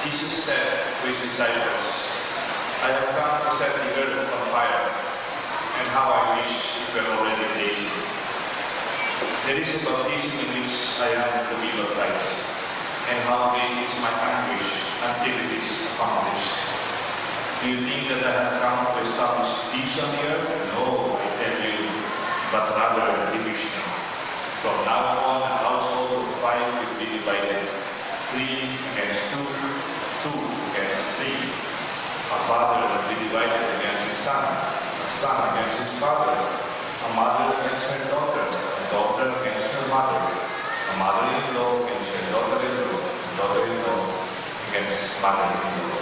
Jesus said to his disciples, I have come to set the earth on fire, and how I wish it were already blazing. There is a baptism in which I am to be baptized, and how great is my anguish until it is accomplished. Do you think that I have come to establish peace on the earth? No, I tell you, but rather division. From now on, a household of 5 will be divided, 3 against 2, 2 against 3. A father will be divided against his son, a son against his father, a mother against her daughter, a daughter against her mother, a mother-in-law against her daughter-in-law, a daughter-in-law against mother-in-law.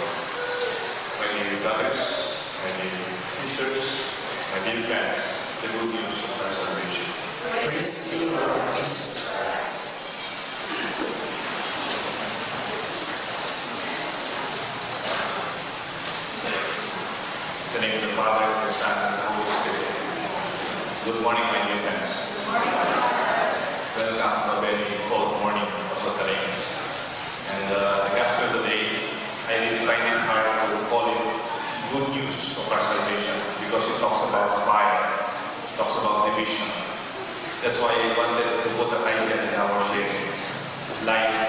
My dear brothers, my dear sisters, my dear friends, the good news of our salvation. Praise you, Lord Jesus Christ. In the name of the Father, the Son, and the Holy Spirit. Good morning, my dear friends. Welcome to a very cold morning of Thaddeus. And the gospel today, I really find it hard to call it good news of our salvation because it talks about fire, it talks about division. That's why I wanted to put a title in our sharing, Life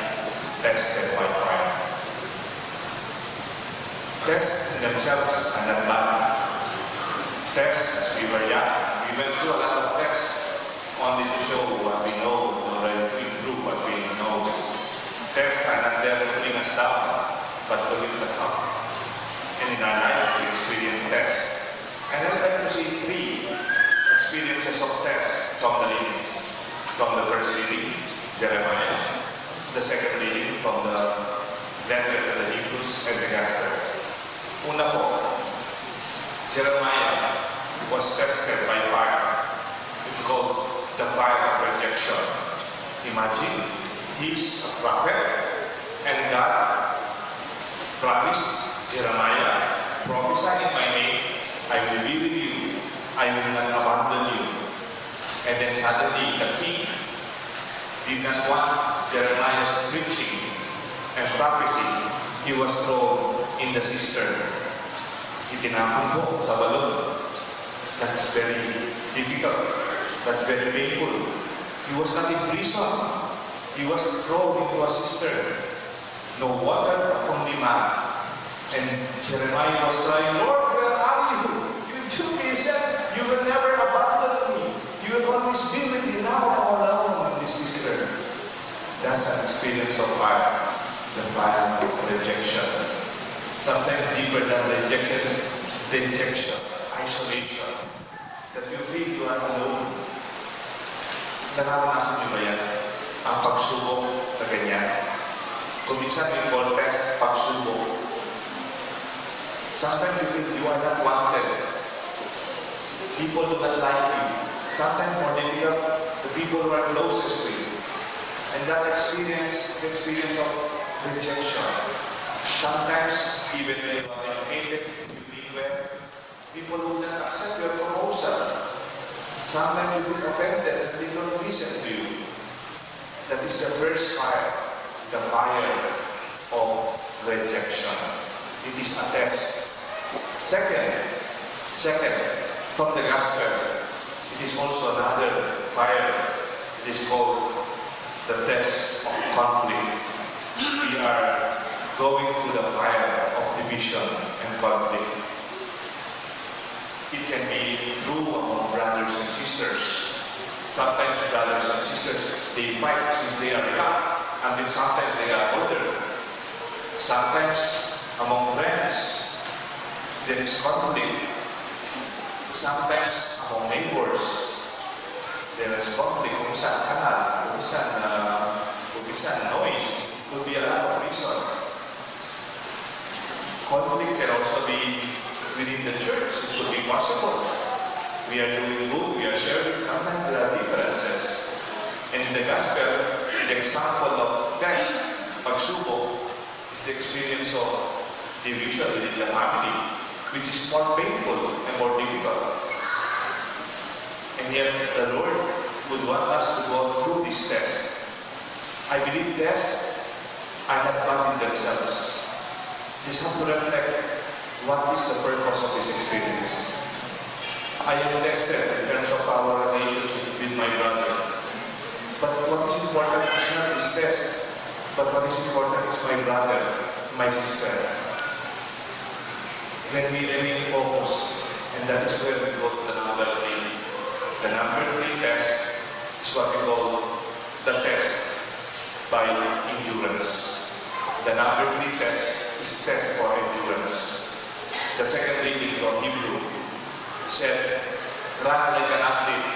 Tested by Fire. Tests in themselves are not bad. Tests, as we were young, we went through a lot of tests only to show what we know or to improve what we know. Tests are not there to bring us down, but to lift us up. And in our life, we experience tests. And I'd like to see 3 experiences of tests from the readings. From the first reading, Jeremiah. The second reading from the letter to the Hebrews and the Gospel. Una po, Jeremiah was tested by fire. It's called the fire of rejection. Imagine, he's a prophet, and God promised Jeremiah, prophesy in my name, I will be with you, I will not abandon you. And then suddenly the king did not want Jeremiah's preaching and prophecy. He was thrown in the cistern. Itinapon po sa balon. That's very difficult. That's very painful. He was not in prison. He was thrown into a cistern. No water, only man. And Jeremiah was crying, Lord, where are you? You took me and said, you will never abandon me. You will always be with me. Now I'm alone in this cistern. That's an experience of fire. The fire of rejection. Sometimes deeper than rejection is rejection, isolation. That you feel you are alone. Naranasan niyo ba yan? Ang pagsubok na ganyan. Kung minsan may context, pagsubok. Sometimes you feel you are not wanted. People do not like you. Sometimes more difficult, the people who are closest to you. And that experience, the experience of rejection. Sometimes, even when you are educated, you feel well, people will not accept your proposal. Sometimes you feel offended and they don't listen to you. That is the first fire, the fire of rejection. It is a test. Second, from the gospel, it is also another fire. It is called the test of conflict. We are going through the fire of division and conflict. It can be true among brothers and sisters. Sometimes brothers and sisters, they fight since they are young, and then sometimes they are older. Sometimes among friends, there is conflict. Sometimes among neighbors, there is conflict. Kung saan kanal, kung saan noise, it could be a lot of reason. Conflict can also be within the church. It could be possible. We are doing good, we are sharing. Sometimes there are differences. And in the gospel, the example of test, pagsubok, is the experience of division within the family, which is more painful and more difficult. And yet, the Lord would want us to go through this test. I believe tests are not bad in themselves. just have to reflect what is the purpose of this experience. I am tested in terms of our relationship with my brother. But what is important is not this test, but what is important is my brother, my sister. When we remain focused, and that is where we go to the number 3. The number 3 test is what we call the test by endurance. The number 3 test is test for endurance. The second reading from Hebrew said, run like an athlete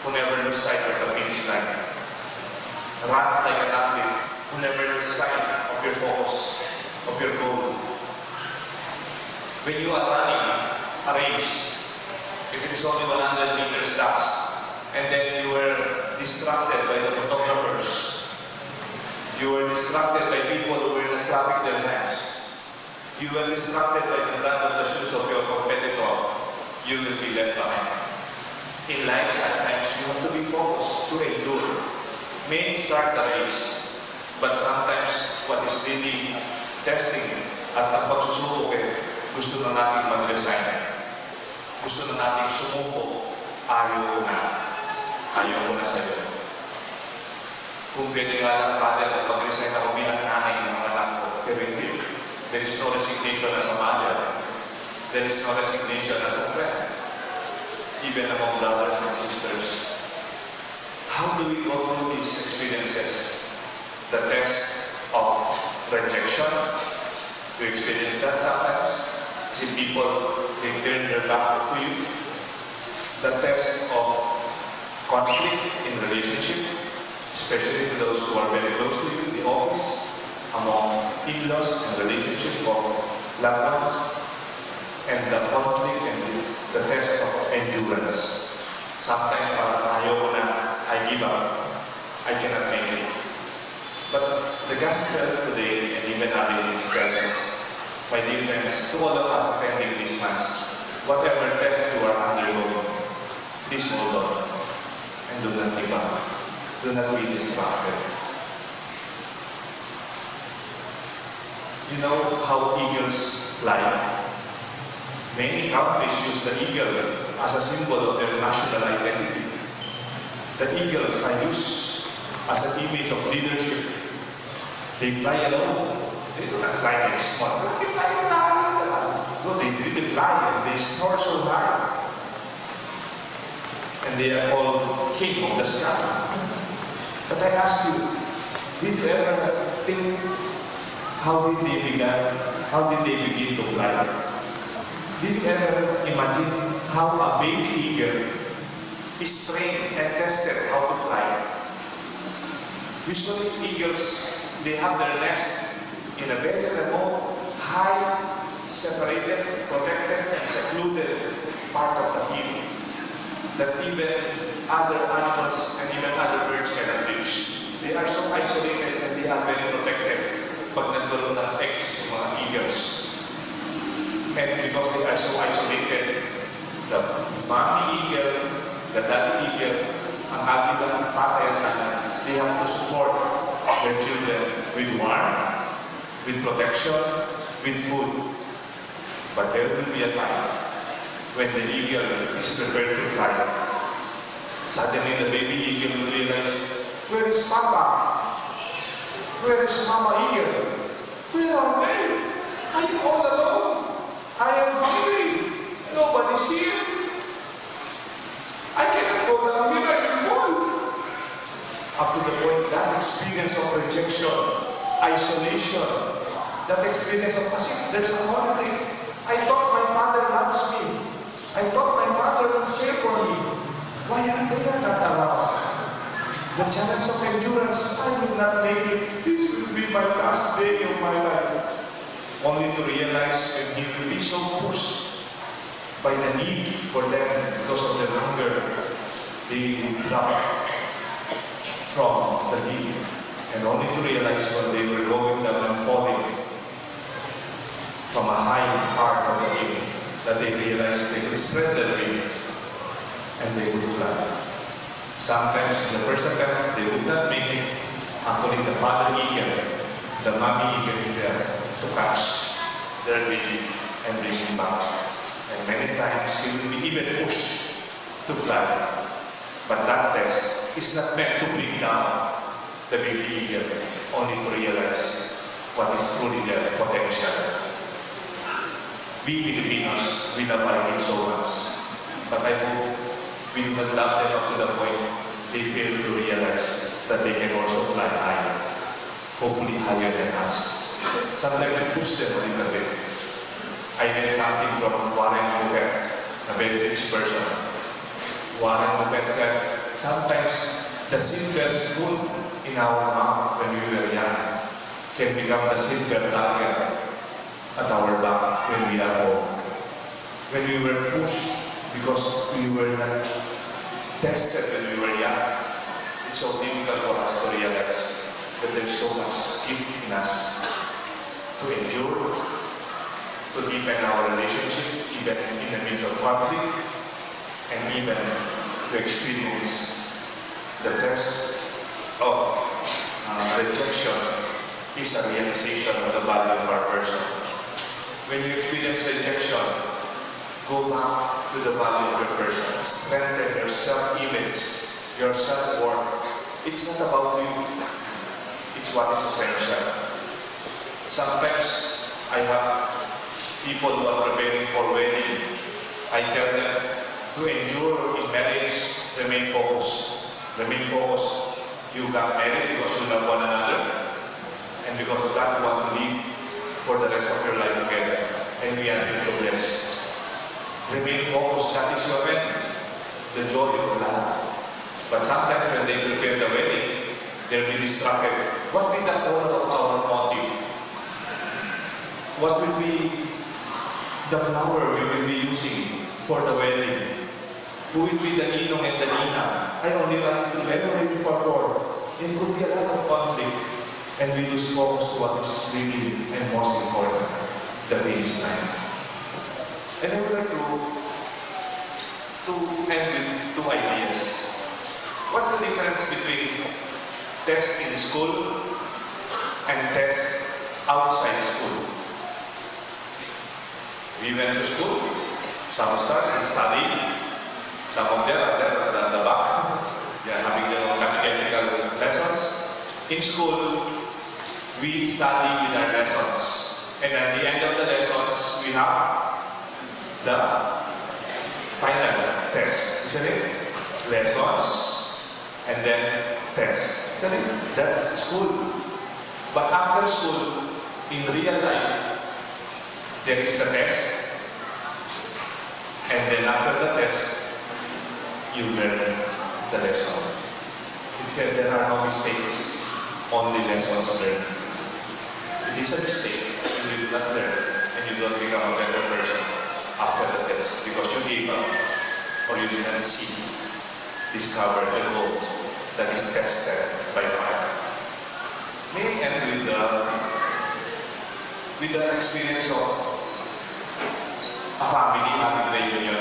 who never lose sight of the finish line. Run like an athlete who never lose sight of your focus, of your goal. When you are running a race, if it is only 100 meters dash, and then you were distracted by the photographers, you were distracted by people who were not clapping their hands, you were distracted by the brand of the shoes of your competitor, you will be left behind. In life, sometimes you have to be focused to endure. Many start the race, but sometimes what is really testing at ang pagsusubok gusto na natin mag-resign. Gusto na natin sumuko. Ayaw ko na sa'yo. Kung pwede nga lang, Father, mag-resign ako bilang nanay ng mga anak ko. Pero hindi. There is no resignation as a mother. There is no resignation as a friend. Even among brothers and sisters. How do we go through these experiences? The test of rejection. Do you experience that sometimes? See people, they turn their back to you. The test of conflict in relationship, especially to those who are very close to you in the office, among in-laws and relationship of loved ones, and the conflict and the test of endurance. Sometimes parang ayaw ko na, I give up, I cannot make it. But the gospel today, and even our readings tells us, my dear friends, to all of us attending this Mass, whatever test you are undergoing, please hold on and do not give up. Do not be distracted. You know how eagles fly? Many countries use the eagle as a symbol of their national identity. The eagles are used as an image of leadership. They fly alone. They do not fly like small. They fly high. No, they really fly and they soar so high. And they are called king of the sky. But I ask you, did you ever think how did they begin? How did they begin to fly? Did you ever imagine how a baby eagle is trained and tested how to fly? Usually eagles, they have their nest in a very remote, high, separated, protected, and secluded part of the hill that even other animals and even other birds cannot reach. They are so isolated and they are very protected pag nagkaroon ng eggs yung mga eagles. And because they are so isolated, the mommy eagle, the daddy eagle, ang agilang patay at anak, they have to support their children with warmth, with protection, with food. But there will be a time when the eagle is prepared to fly. Suddenly the baby eagle will realize, where is Papa? Where is Mama Eagle? Where are they? I am all alone. I am hungry. Nobody's here. I cannot go down here. I will fall. Up to the point that experience of rejection, isolation, that experience of as there's a conflict. I thought my father loves me. I thought my mother would care for me. Why are they not around? The challenge of endurance, I will not make it. This will be my last day of my life. Only to realize when he will be so pushed by the need for them because of their hunger, they will drop from the hill. And only to realize when they were going down and falling from a high part of the hill, that they realized they could spread their wings and they would fly. Sometimes in the first attempt, they would not make it. Actually, the father eagle, the mommy eagle is there to catch their baby and bring him back. And many times he will be even pushed to fly. But that test is not meant to bring down the baby eagle, only to realize what is truly their potential. We Filipinos, we love our kids so much. But I hope we will not love them up to the point they fail to realize that they can also fly high. Hopefully higher than us. Sometimes we push them a little bit. I read something from Warren Buffett, a very rich person. Warren Buffett said, sometimes the silver spoon in our mouth when we were young can become the silver target at our back when we are old. When we were pushed because we were not tested when we were young, it's so difficult for us to realize that there's so much gift in us to endure, to deepen our relationship, even in the midst of conflict, and even to experience the test of rejection is a realization of the value of our person. When you experience rejection, go back to the value of your person. Strengthen your self-image, your self-worth. It's not about you. It's what is essential. Sometimes I have people who are preparing for wedding. I tell them to endure in marriage, remain focused. Remain focused. You got married because you love one another. And because of that, you want to live for the rest of your life together. And we are going to bless. Remain focused. That is your end. The joy of love. But sometimes when they prepare the wedding, they'll be distracted. What will be the core of our motive? What will be the flower we will be using for the wedding? Who will be the ninong and the nina? I only want to memory for God. It could be a lot of conflict. And we lose focus to what is really and most important, the finish line. And I would like to end with two ideas. What's the difference between tests in school and tests outside school? We went to school, some stars and studied, some of them are there at the back. They are having their own mathematical lessons. In school, we study with our lessons. And at the end of the lessons, we have the final test, isn't it? Lessons, and then test, isn't it? That's school. But after school, in real life, there is a test, and then after the test, you learn the lesson. It said there are no mistakes, only lessons learned. It is a mistake, you will not learn, and you don't become a better person after the test, because you gave up, or you did not discover the goal that is tested by fire. May I end with the experience of a family having reunion.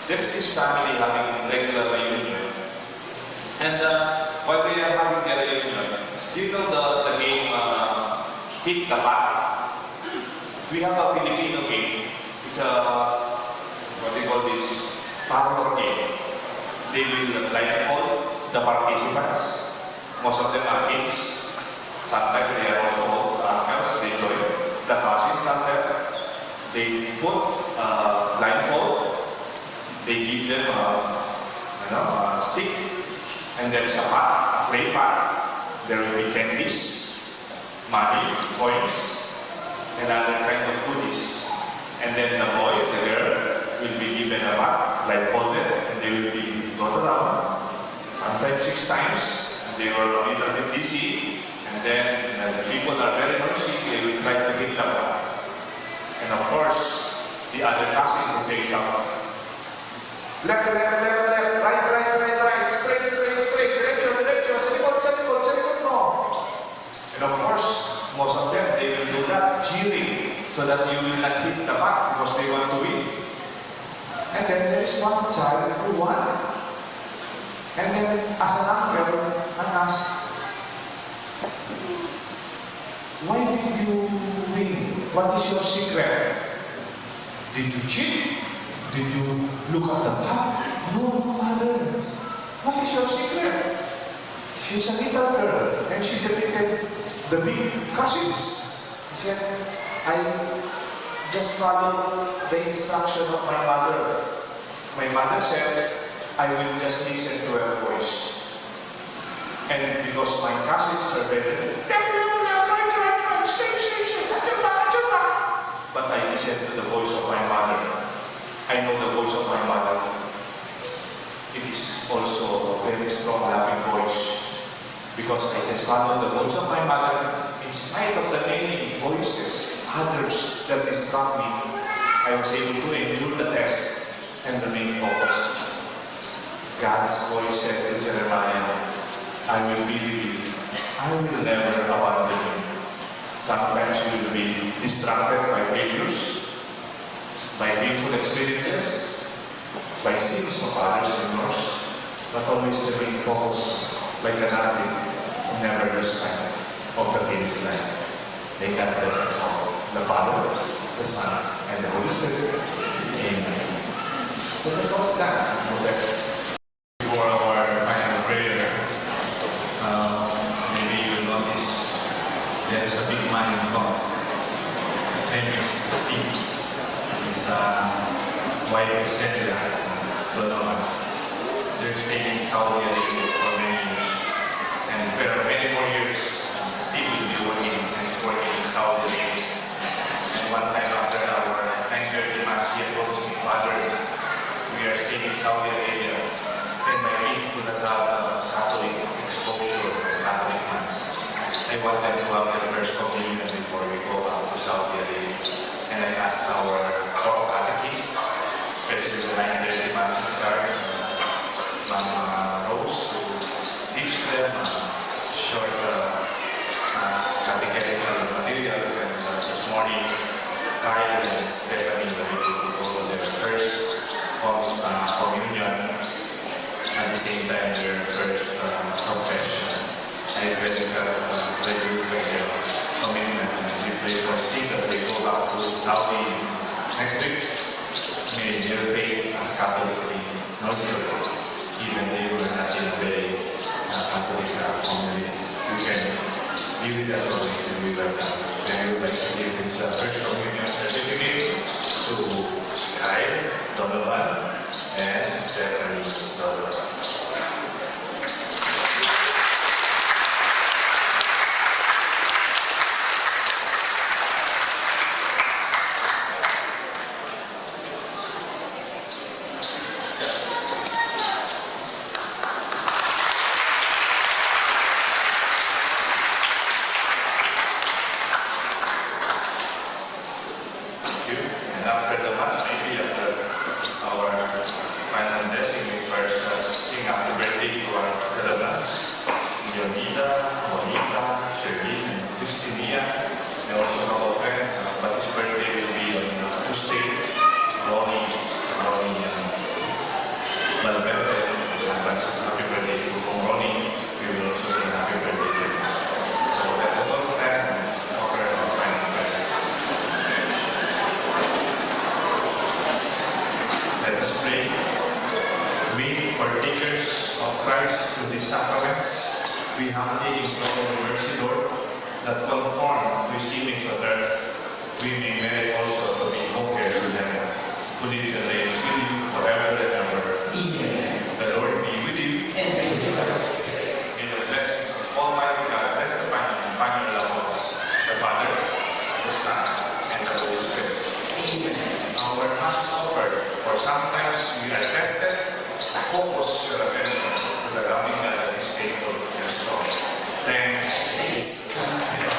There's this family having regular reunion. And while they are having their reunion, do you know the game Hit the Pat? We have a Filipino game. It's a, what they call this, parlor game. They will blindfold the participants. Most of them are kids. Sometimes they are also old uncles. They join the cousins sometimes. They put blindfold. They give them a stick. And there is a pot, a play pot. There will be candies, money, coins, and other kind of goodies. And then the boy, the girl, will be given a pot, blindfolded, and they will be brought around, sometimes 6 times, and they were a little bit dizzy, and then the people are very noisy, they will try to hit the pot. And of course, the other cousin will say something. Left, right, straight, derecho, sa likod, no. And of course, most of them, they will do that, cheering, so that you will not hit the pot because they want to win. And then there is one child who won. And then, as an uncle, I asked, Why did you win? What is your secret? Did you cheat? Did you look at the map? No, Father. What is your secret? She's a little girl and she defeated the big cousins. He said, I just followed the instruction of my mother. My mother said, I will just listen to her voice. And because my cousins are very, but I listened to the voice of my mother. I know the voice of my mother. It is also a very strong, loving voice. Because I just followed the voice of my mother, in spite of the many voices, others that distract me, I was able to endure the test and remain focused. God's voice said to Jeremiah, I will be with you. I will never abandon you. Sometimes you will be distracted by failures, by painful experiences, by sins of others and yours, but always remain focused like an athlete who never lose sight of the finish line. May God bless us all, the Father, the Son, and the Holy Spirit. Amen. Let us all stand for this. For our final prayer, maybe you will notice there is a big man in front. His name is Steve. His wife is Celia. They're staying in Saudi Arabia for many years. And for many more years, Steve will be working, and he's working in Saudi Arabia. And one time after our 9:30 Mass, he approached me, Father, we are staying in Saudi Arabia, and my kids do not have Catholic exposure, Catholic Mass. I want them to have their first communion before we go out to Saudi Arabia. And I asked our catechists, especially the 9:30 Mass in charge, Mama Rose, to teach them short catechetical materials. And this morning, Kyle and Stephanie were able to go to their first communion, at the same time their first confession. I really with their commitment, and we pray for Steve as they go back to Saudi next week. May their faith as Catholic be nurtured, even they were not in a very Catholic community. You can be with us always and we welcome. Then we would like to give this first communion certificate to Kyle Donovan and Stephanie Donovan. We humbly implore the mercy, Lord, that conform to His image on earth, we may merit also to be co-heirs with Him, who lives and reigns with you forever and ever. Amen. The Lord be with you. And with your spirit. May the blessings of Almighty God rest upon you and upon your loved ones, the Father, the Son, and the Holy Spirit. Amen. Our Mass is offered, for sometimes we are tested. Focus your attention to the loving God that is faithful and strong. Thanks. Thanks God.